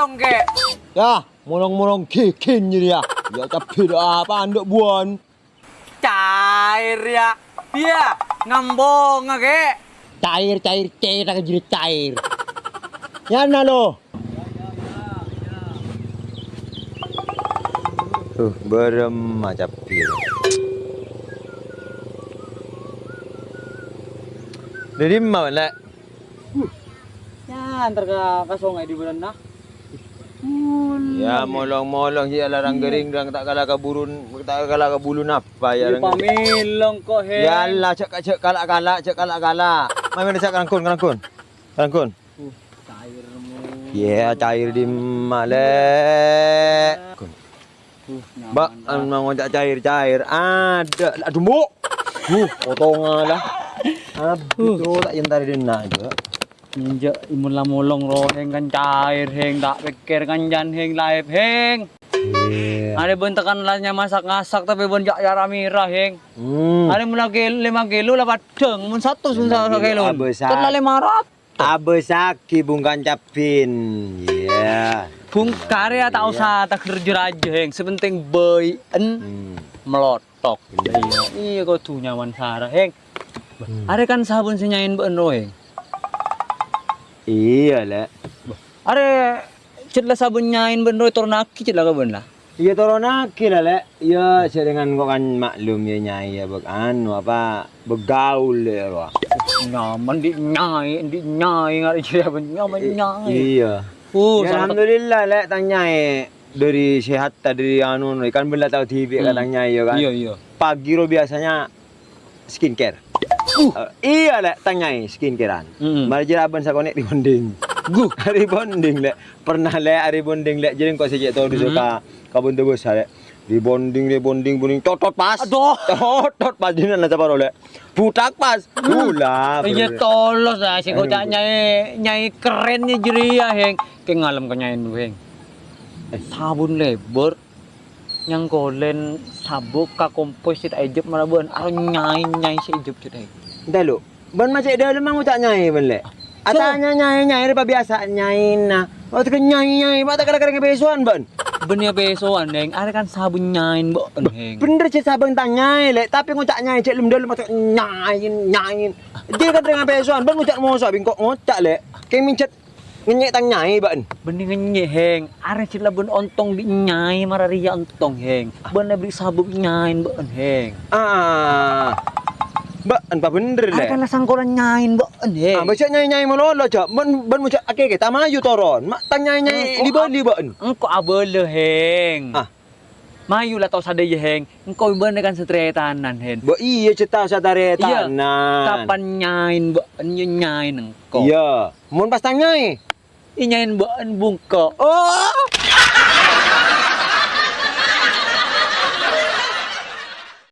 molong ke. Ya, molong-molong kikin jadi ya. Ya tapi apa anduk buan. Cair ya. Iya, ngambong ke. Cair tak jadi cair. Ya na lo. Berem macam pir. Dari mana? Ya, antar ke sungai di bulan nah. Ya molong-molong je larang gering dang tak kalah kaburun tak kalah kabulun apa ya. Pamilong ko he. Ya Allah cek kalak. Mai mana cek rangkun. Cair mo. Ya cair di male. Mbak, mau ngajak cair. Ada. Aduh, Mbok. Potongan lah. Aduh, tak yentar dina aja. Ninja imun la molong ro heng kan cair heng tak pikir kan jan heng live heng. Ada bentakan lahnya masak-masak tapi bon jak yaramira heng. Ada mun lagi 5 kilo lah padeng mun 1 kilo. Kan la 500. Abesaki bungkan capin. Ya. Bung karya tak usah tak kerja aja heng, sepenting beuen melotok. Iya kau tuh nyaman sarah heng. Ada kan sabun senyain beuen ro heng. Iya lah. Are cedlah sabun nyain bener tornaki cedlah kabun lah. Iya toronaki lah lek. Ya sedengan kok kan maklum ya nyai ya anu apa begaul ya roh. Nyaman di nyai ngari cedlah ben nyaman nyai. Iya. Ya, alhamdulillah lek tang nyai dari sehat tadi anu kan bela tahu TV kan tang nyai ya kan. Iya. Pagi ro biasanya skincare. Iya lek tang nyai skincarean. Mari jeraban sakone di bonding. Hari bonding lek. Pernah lek hari bonding lek jadi kok sejak tahu disuka kabun tebus lek. Di bonding totot pas. Aduh. Totot pas dina na saparo lek. Butak pas. Gula. Iya tolos lah si kocak nyai kerennya jeria heng. Ke ngalem ke nyain dulu heng. Sabun lebar yang kolen sabuk ka kompos kita ejep marabuan aro nyai si ejep cedai. Entah lu. Ban macam dah lemang ucak nyai ban lek. Atanya nyai apa biasa nyai na. Waktu ke nyai mata kadang-kadang besoan ban. Bener besoan heng, ada kan sabun nyain bo heng. Bener cek sabun tanyai lek, tapi ngucak nyai cek lem dalam macam nyain. Dia kan dengan besoan ban ngucak mosa bingkok ngocak lek. Kayak mincet ngenyek tang nyai ban. Bener ngenyek heng, ada cila ben ontong di nyai mararia ontong heng. Ben beli sabun nyain bo heng. Mbak, apa bener lek? Ada kan sangkolan nyain bo heng. Baca nyai melolo cak. Ben ngucak akeh tak maju toron. Mak tang nyai di bali ban. Engko abele heng. Mayu lah tau sadaya heng. Engko bener kan setretanan hen. Bo iya ceta sataretan. Kapan nyain bo nyain engko. Iya. Mun pas tang nyai. Nyain bo bungko. Oh.